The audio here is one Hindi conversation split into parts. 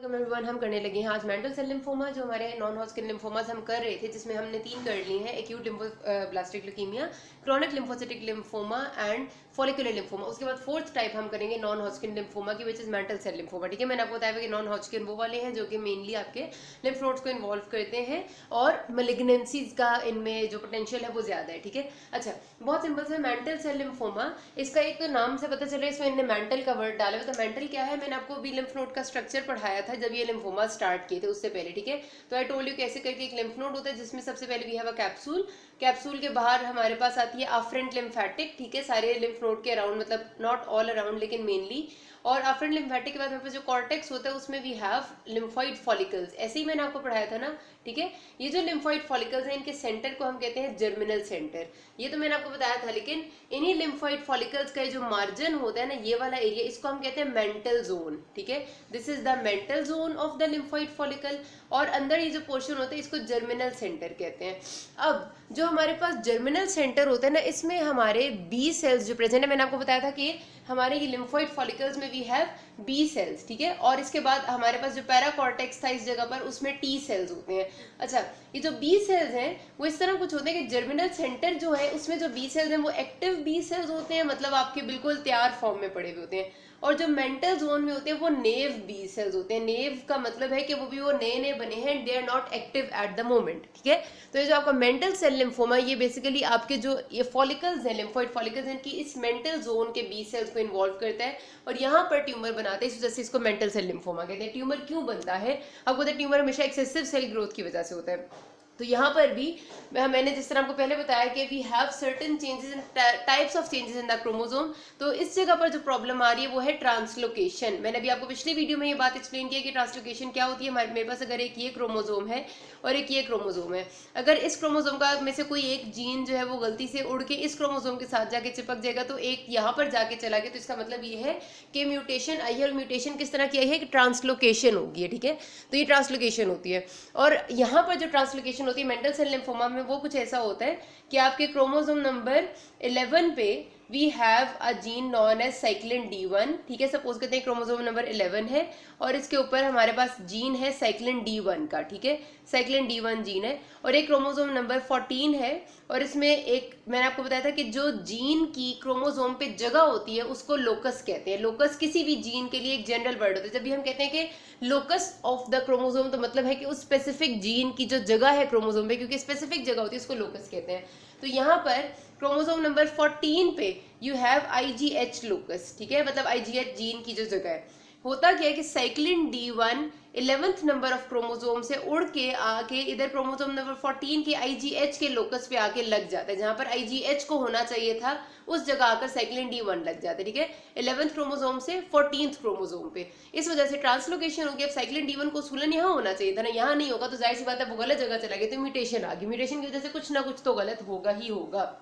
Welcome everyone. हम करने लगे हैं आज मेंटल सेल लिम्फोमा, जो हमारे नॉन हॉजकिन लिम्फोमास हम कर रहे थे, जिसमें हमने 3 कर लिए हैं: acute lymphoblastic leukaemia, chronic lymphocytic lymphoma and follicular lymphoma. उसके बाद फोर्थ टाइप हम करेंगे नॉन हॉजकिन लिम्फोमा की, which is mantle cell lymphoma. ठीक है, मैंने आपको बताया कि नॉन हॉजकिन वो वाले हैं जो कि मेनली आपके लिम्फ नोड्स को इन्वॉल्व करते हैं और मेलिग्नेंसीज का इनमें जो पोटेंशियल है वो ज्यादा है। ठीक है, अच्छा, बहुत सिंपल से मेंटल सेल लिम्फोमा, इसका एक तो नाम से पता चल रहा है, इसमें इन्हें मेंटल का वर्ड डाला हुआ। तो मेंटल क्या है, मैंने आपको अभी लिम्फ नोड का स्ट्रक्चर पढ़ाया था जब ये लिम्फोमा स्टार्ट किए थे उससे पहले। ठीक है, तो आई टोल्ड यू कैसे करके एक लिम्फ नोड होता है जिसमें सबसे पहले we have a capsule. Capsule के बाहर हमारे पास आती है अफरेंट लिम्फेटिक। ठीक है, सारे लिम्फ नोड के अराउंड, मतलब नॉट ऑल अराउंड लेकिन मेनली। और अफरेंट लिम्फेटिक के बाद हमारे पास जो कॉर्टेक्स होता है उसमें वी हैव लिम्फोइड फॉलिकल्स। ऐसे ही मैंने आपको पढ़ाया था ना। ठीक है, ये जो लिम्फोइड फॉलिकल्स हैं इनके सेंटर को हम कहते हैं जर्मिनल सेंटर। ये तो मैंने आपको बताया था, लेकिन इन्हीं लिम्फोइड फॉलिकल्स का जो मार्जिन होता है ना, ये वाला एरिया, इसको हम कहते हैं मेंटल जोन। ठीक है, this is the mental zone of the lymphoid follicle. और अंदर ये जो पोर्शन होता है इसको जर्मिनल सेंटर कहते हैं। अब जो हमारे पास जर्मिनल सेंटर होता है ना, इसमें हमारे बी सेल्स जो प्रेजेंट है, मैंने आपको बताया था कि हमारे ये लिम्फोइड फॉलिकल्स में वी हैव बी सेल्स। ठीक है, और इसके बाद हमारे पास जो पैराकॉर्टेक्स था इस जगह पर, उसमें टी सेल्स होते हैं। अच्छा, ये जो बी सेल्स हैं वो इस तरह कुछ होते हैं कि जर्मिनल सेंटर जो है उसमें जो बी सेल्स हैं वो एक्टिव बी सेल्स होते हैं, मतलब आपके बिल्कुल तैयार फॉर्म में पड़े हुए होते हैं। और जो मेंटल जोन में होते हैं वो नेव बी सेल्स होते हैं। नेव का मतलब है कि वो भी वो नए नए बने हैं, they are not active at the moment. ठीक है, तो ये जो आपका मेंटल सेल लिम्फोमा, ये बेसिकली आपके जो ये फॉलिकल्स हैं, लिम्फोइड फॉलिकल्स, इनकी इस मेंटल जोन के बी सेल्स को इन्वॉल्व करता है और यहाँ पर ट्यूमर बनाता है। इस वजह से इसको मेंटल सेल लिम्फोमा कहते हैं। ट्यूमर क्यों बनता है, आपको पता है ट्यूमर हमेशा एक्सेसिव सेल ग्रोथ की वजह से होता है। तो यहाँ पर भी मैंने जिस तरह आपको पहले बताया कि we have certain changes in types of changes in the chromosome. तो इस जगह पर जो प्रॉब्लम आ रही है वो है ट्रांसलोकेशन। मैंने अभी आपको पिछली वीडियो में ये बात एक्सप्लेन की है कि ट्रांसलोकेशन क्या होती है। मेरे पास अगर एक ये क्रोमोसोम है और एक ये क्रोमोसोम है, अगर इस क्रोमोसोम का में से कोई एक जीन जो है वो गलती से उड़ के इस क्रोमोसोम के साथ जाके चिपक जाएगा, तो एक यहाँ पर जाके चला गया, तो इसका मतलब ये है कि म्यूटेशन आई है। और म्यूटेशन किस तरह की आई है कि ट्रांसलोकेशन होगी है। ठीक है, तो ये ट्रांसलोकेशन होती है। और यहाँ पर जो ट्रांसलोकेशन होती है मेंटल सेल लिम्फोमा में, वो कुछ ऐसा होता है कि आपके क्रोमोसोम नंबर 11 पे we have a gene known as cyclin D1। ठीक है, सपोज करते हैं क्रोमोसोम नंबर 11 है और इसके ऊपर हमारे पास जीन है साइक्लिन D1 का। ठीक है, साइक्लिन D1 जीन है। और एक क्रोमोसोम नंबर 14 है और इसमें एक, मैंने आपको बताया था कि जो जीन की क्रोमोसोम पे जगह होती है उसको लोकस कहते हैं। लोकस किसी भी जीन के लिए एक जनरल वर्ड होता है। जब भी हम कहते हैं कि लोकस ऑफ द क्रोमोसोम, तो मतलब है कि उस स्पेसिफिक जीन की जो जगह है क्रोमोसोम पे, क्योंकि स्पेसिफिक जगह होती है, उसको लोकस कहते हैं। तो यहाँ पर क्रोमोसोम नंबर 14 पे यू हैव IGH लोकस। ठीक है, मतलब IGH जीन की जो जगह है। होता क्या है कि cyclin D1 11th number of chromosome से उड़ के आके इधर क्रोमोसोम नंबर 14 के IGH के लोकस पे आके लग जाता है। जहां पर IGH को होना चाहिए था उस जगह आकर साइक्लिन D1 लग जाता है। ठीक है, 11th क्रोमोसोम से 14th क्रोमोसोम पे, इस वजह से ट्रांसलोकेशन होगी। अब साइक्लिन D1 को सूलन यहाँ होना चाहिए था ना, यहाँ नहीं होगा, तो जाहिर सी बात है वो गलत जगह चला गया, तो म्यूटेशन आ गई। म्यूटेशन की वजह से कुछ ना कुछ तो गलत होगा ही होगा।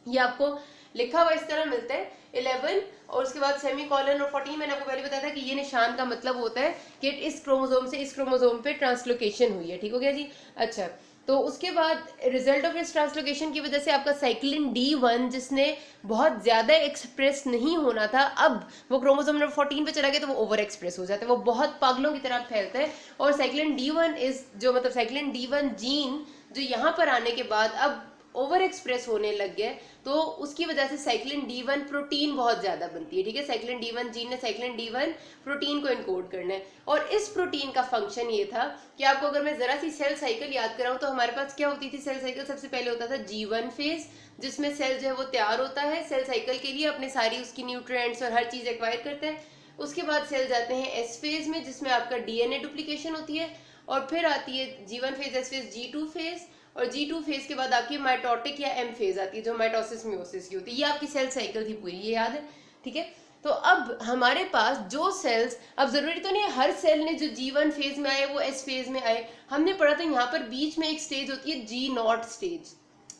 ये आपको लिखा हुआ इस तरह मिलता है 11 और उसके बाद सेमी कॉलन और 14। मैंने आपको पहले बताया था कि ये निशान का मतलब होता है कि इस क्रोमोसोम से इस क्रोमोसोम पे ट्रांसलोकेशन हुई है। ठीक हो गया जी। अच्छा, तो उसके बाद रिजल्ट ऑफ इस ट्रांसलोकेशन की वजह से आपका साइक्लिन D1 जिसने बहुत ज्यादा एक्सप्रेस नहीं होना था, अब वो क्रोमोसोम नंबर 14 पे चला गया, तो वो ओवर एक्सप्रेस हो जाता है, वो बहुत पागलों की तरह फैलता है। और साइक्लिन D1 इज जो, मतलब साइक्लिन D1 जीन जो यहाँ पर आने के बाद अब ओवर एक्सप्रेस होने लग गया, तो उसकी वजह से साइक्लिन D1 प्रोटीन बहुत ज्यादा बनती है। ठीक है, साइक्लिन D1 जीन ने साइक्लिन D1 प्रोटीन को इनकोड करना है। और इस प्रोटीन का फंक्शन ये था कि आपको अगर मैं जरा सी सेल साइकिल याद कराऊं, तो हमारे पास क्या होती थी सेल साइकिल। सबसे पहले होता था G1 फेज, जिसमें सेल जो है वो तैयार होता है सेल साइकिल के लिए, अपने सारी उसकी न्यूट्रिएंट्स और हर चीज एक्वायर करता है। उसके बाद सेल जाते हैं S फेज में, जिसमें आपका DNA डुप्लीकेशन होती है। और फिर आती है G1 phase, S phase, G2 phase, और G2 फेज के बाद आपकी माइटोटिक या M फेज आती है, जो माइटोसिस मियोसिस की होती है। ये आपकी सेल साइकिल थी पूरी, ये याद है। ठीक है, तो अब हमारे पास जो सेल्स, अब जरूरी तो नहीं है हर सेल ने जो G1 फेज में आए वो S फेज में आए। हमने पढ़ा था यहाँ पर बीच में एक स्टेज होती है G0 स्टेज,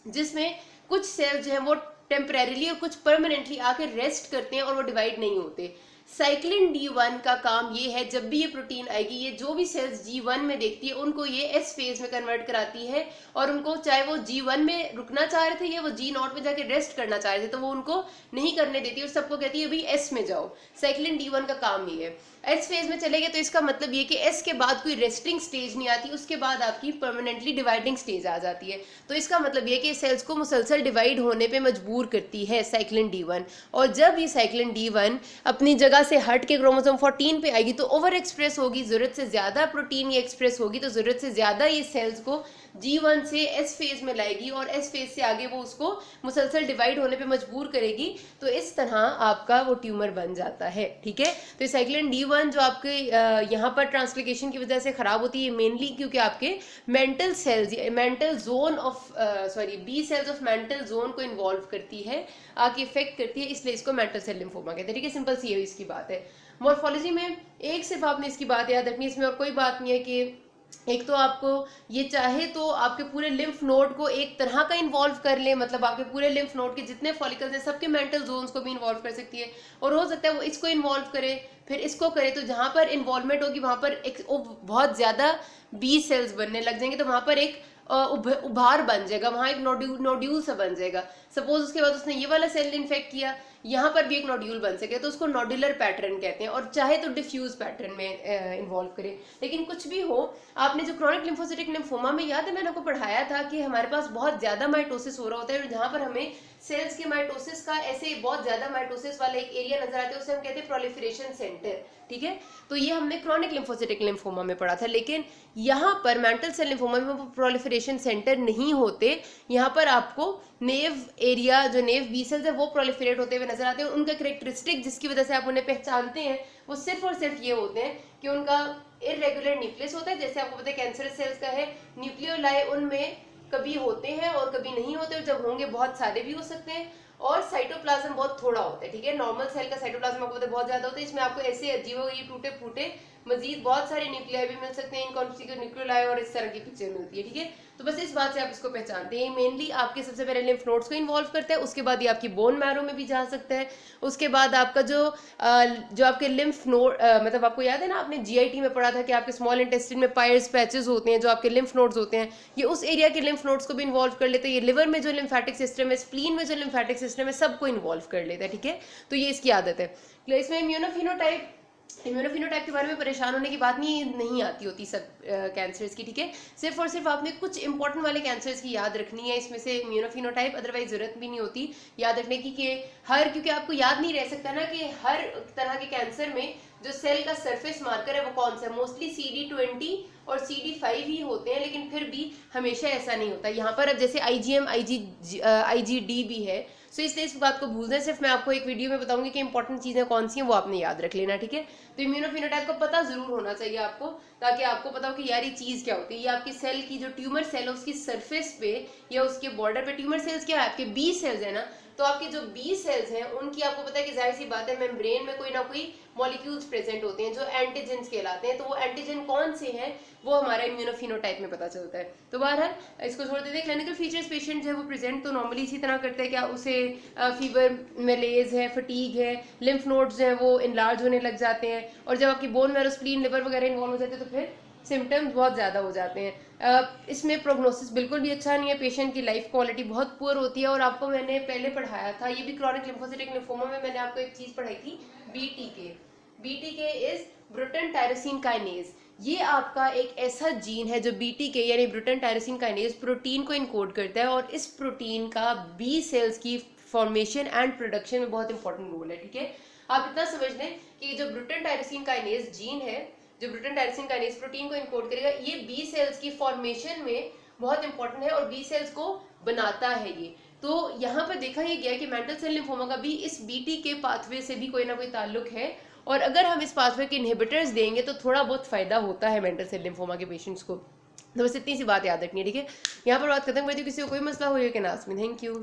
जिसमें कुछ सेल्स जो है वो टेम्परेरीली और कुछ परमानेंटली आकर रेस्ट करते हैं और वो डिवाइड नहीं होते। साइक्लिन D1 का काम ये है, जब भी ये प्रोटीन आएगी, ये जो भी सेल्स G1 में देखती है उनको ये S फेज में कन्वर्ट कराती है, और उनको चाहे वो G1 में रुकना चाह रहे थे या वो G0 में जाके रेस्ट करना चाह रहे थे, तो वो उनको नहीं करने देती और सबको कहती है अभी S में जाओ। साइक्लिन D1 का काम ये है। एस फेज में चले गए तो इसका मतलब ये कि एस के बाद कोई रेस्टिंग स्टेज नहीं आती, उसके बाद आपकी परमानेंटली डिवाइडिंग स्टेज आ जाती है। तो इसका मतलब ये कि सेल्स को मुसलसल डिवाइड होने पे मजबूर करती है साइक्लिन D1, और जब ये साइक्लिन D1 अपनी जगह से हट के क्रोमोसोम 14 पे आएगी तो ओवर एक्सप्रेस होगी, ज़रूरत से ज़्यादा प्रोटीन ये एक्सप्रेस होगी, तो ज़रूरत से ज़्यादा ये सेल्स को G1 से एस फेज में लाएगी और एस फेज से आगे वो उसको मुसलसल डिवाइड होने पे मजबूर करेगी। तो इस तरह आपका वो ट्यूमर बन जाता है, ठीक है। तो साइक्लिन D1 जो आपके यहाँ पर ट्रांसलोकेशन की वजह से खराब होती है मेनली क्योंकि आपके mantle cells, mantle zone of B cells of mantle zone को इन्वॉल्व करती है, आके इफेक्ट करती है, इसलिए इसको मेंटल सेल लिम्फोमा कहते हैं, ठीक है। सिंपल सी है इसकी बात है। मॉर्फोलॉजी में एक सिर्फ आपने इसकी बात याद रखनी है, इसमें और कोई बात नहीं है कि एक तो आपको ये चाहे तो आपके पूरे लिम्फ नोड को एक तरह का इन्वॉल्व कर ले, मतलब आपके पूरे लिम्फ नोड के जितने फॉलिकल्स हैं सबके मेंटल जोन्स को भी इन्वॉल्व कर सकती है, और हो सकता है वो इसको इन्वॉल्व करे फिर इसको करे, तो जहां पर इन्वॉल्वमेंट होगी वहां पर एक बहुत ज्यादा बी सेल्स बनने लग जाएंगे, तो वहां पर एक उभार बन जाएगा, वहां एक नोड्यूल सा बन जाएगा। सपोज उसके बाद उसने ये वाला सेल इन्फेक्ट किया, यहाँ पर भी एक नोड्यूल बन सके, तो उसको नोडुलर पैटर्न कहते हैं, और चाहे तो डिफ्यूज पैटर्न में इन्वॉल्व करे। लेकिन कुछ भी हो, आपने जो क्रॉनिक लिम्फोसिटिक लिम्फोमा में याद है मैंने आपको पढ़ाया था कि हमारे पास बहुत ज्यादा माइटोसिस हो रहा होता है, जहां पर हमें सेल्स के माइटोसिस का ऐसे बहुत ज्यादा माइटोसिस वाला एक एरिया नजर आता है, उसे हम कहते हैं प्रोलिफरेशन सेंटर, ठीक है। तो ये हमने क्रॉनिक लिम्फोसिटिक लिम्फोमा में पढ़ा था। लेकिन यहाँ पर मेंटल सेल लिम्फोमा में वो प्रोलिफरेशन सेंटर नहीं होते, यहाँ पर आपको नेव एरिया, जो नेव बी सेल्स है वो प्रोलिफरेट होते हुए नजर आते हैं। उनका कैरेक्टरिस्टिक जिसकी वजह से आप उन्हें पहचानते हैं वो सिर्फ और सिर्फ ये होते हैं कि उनका इरेगुलर न्यूक्लियस होता है, जैसे आपको पता है कैंसर सेल्स का है, न्यूक्लियोलाई उनमें कभी होते हैं और कभी नहीं होते, और जब होंगे बहुत सारे भी हो सकते हैं, और साइटोप्लाज्म बहुत थोड़ा होता है, ठीक है। नॉर्मल सेल का साइटोप्लाज्म आपको पता है बहुत ज्यादा होता है, इसमें आपको ऐसे अजीबोगरीब टूटे फूटे मजीद बहुत सारे न्यूक्लियाई भी मिल सकते हैं, इनकॉन्सिक्वेंट न्यूक्लियोलाई और इस तरह की पिक्चर मिलती है, ठीक है। तो बस इस बात से आप इसको पहचानते हैं, मेनली आपके सबसे पहले लिम्फ नोड्स को इन्वॉल्व करता है, उसके बाद ये आपकी बोन मैरो में भी जा सकता है, उसके बाद आपका जो आपके लिम्फ नोड, मतलब आपको याद है ना, आपने GIT में पढ़ा था कि आपके स्मॉल इंटेस्टाइन में पायर्स पैचेस होते हैं, जो आपके लिम्फ नोड्स होते हैं, ये उस एरिया के लिम्फ नोड्स को भी इन्वॉल्व कर लेते हैं। ये लिवर में जो लिम्फेटिक सिस्टम है, स्प्लीन में जो लिम्फेटिक सिस्टम है, सबको इन्वॉल्व कर लेता है, ठीक है। तो ये इसकी आदत है। इसमें इम्यूनोफिनोटाइप के बारे में परेशान होने की बात नहीं आती होती सब कैंसर्स की, ठीक है। सिर्फ और सिर्फ आपने कुछ इंपॉर्टेंट वाले कैंसर्स की याद रखनी है इसमें से इम्यूनोफिनोटाइप, अदरवाइज जरूरत भी नहीं होती याद रखने की कि क्योंकि आपको याद नहीं रह सकता ना कि हर तरह के कैंसर में जो सेल का सरफेस मार्कर है वो कौन सा है। मोस्टली CD20 और CD5 ही होते हैं, लेकिन फिर भी हमेशा ऐसा नहीं होता। यहाँ पर अब जैसे IgM IgD भी है, सो इसलिए इस बात को भूल दें, सिर्फ मैं आपको एक वीडियो में बताऊंगी कि इंपॉर्टेंट चीजें कौन सी हैं, वो आपने याद रख लेना, ठीक है। तो इम्यूनोफिनोटाइप का पता जरूर होना चाहिए आपको, ताकि आपको पता हो कि यार ये चीज क्या होती है। ये आपकी सेल की जो ट्यूमर सेल है उसकी सरफेस पे या उसके बॉर्डर पे, ट्यूमर सेल्स क्या है आपके बी सेल्स है ना, तो आपके जो बी सेल्स हैं उनकी आपको पता है कि जाहिर सी बात है मेम्ब्रेन में कोई ना कोई मॉलिक्यूल्स प्रेजेंट होते हैं जो एंटीजेंस कहलाते हैं, तो वो एंटीजन कौन से हैं वो हमारा इम्यूनोफिनोटाइप में पता चलता है। तो बहरहाल इसको छोड़ देते हैं। क्लिनिकल फीचर्स पेशेंट है वो प्रेजेंट तो नॉर्मली इसी तरह करते हैं, क्या उसे फीवर, मलेज है, फटीग है, लिम्फ नोड्स हैं वो इनलार्ज होने लग जाते हैं, और जब आपकी बोन मैरो, स्प्लीन, लिवर वगैरह इन्वॉल्व हो जाते हैं तो फिर सिम्टम्स बहुत ज़्यादा हो जाते हैं। इसमें प्रोग्नोसिस बिल्कुल भी अच्छा नहीं है, पेशेंट की लाइफ क्वालिटी बहुत पुअर होती है। और आपको मैंने पहले पढ़ाया था, ये भी क्रॉनिक लिम्फोसिटिक लिम्फोमा में मैंने आपको एक चीज़ पढ़ाई थी, BTK इज ब्रुटन टायरोसिन काइनेज। ये आपका एक ऐसा जीन है जो BTK यानी ब्रुटन टायरोसिन काइनेज प्रोटीन को इनकोड करता है, और इस प्रोटीन का बी सेल्स की फॉर्मेशन एंड प्रोडक्शन में बहुत इंपॉर्टेंट रोल है, ठीक है। आप इतना समझ लें कि जो ब्रुटन टायरोसिन काइनेज जीन है, जो ब्रुटन टायरोसिन काइनेज प्रोटीन को इनकोड करेगा, ये बी सेल्स की फॉर्मेशन में बहुत इंपॉर्टेंट है और बी सेल्स को बनाता है ये। तो यहाँ पर देखा ये गया कि मेंटल सेल लिम्फोमा का भी इस BTK पाथवे से भी कोई ना कोई ताल्लुक है, और अगर हम इस पाथवे के इनहिबिटर्स देंगे तो थोड़ा बहुत फायदा होता है मेंटल सेल लिम्फोमा के पेशेंट्स को। तो बस इतनी सी बात याद रखनी है, ठीक है। यहाँ पर बात खत्म करती हूँ, किसी को कोई मसला हो या कि नाज़ में। Thank you.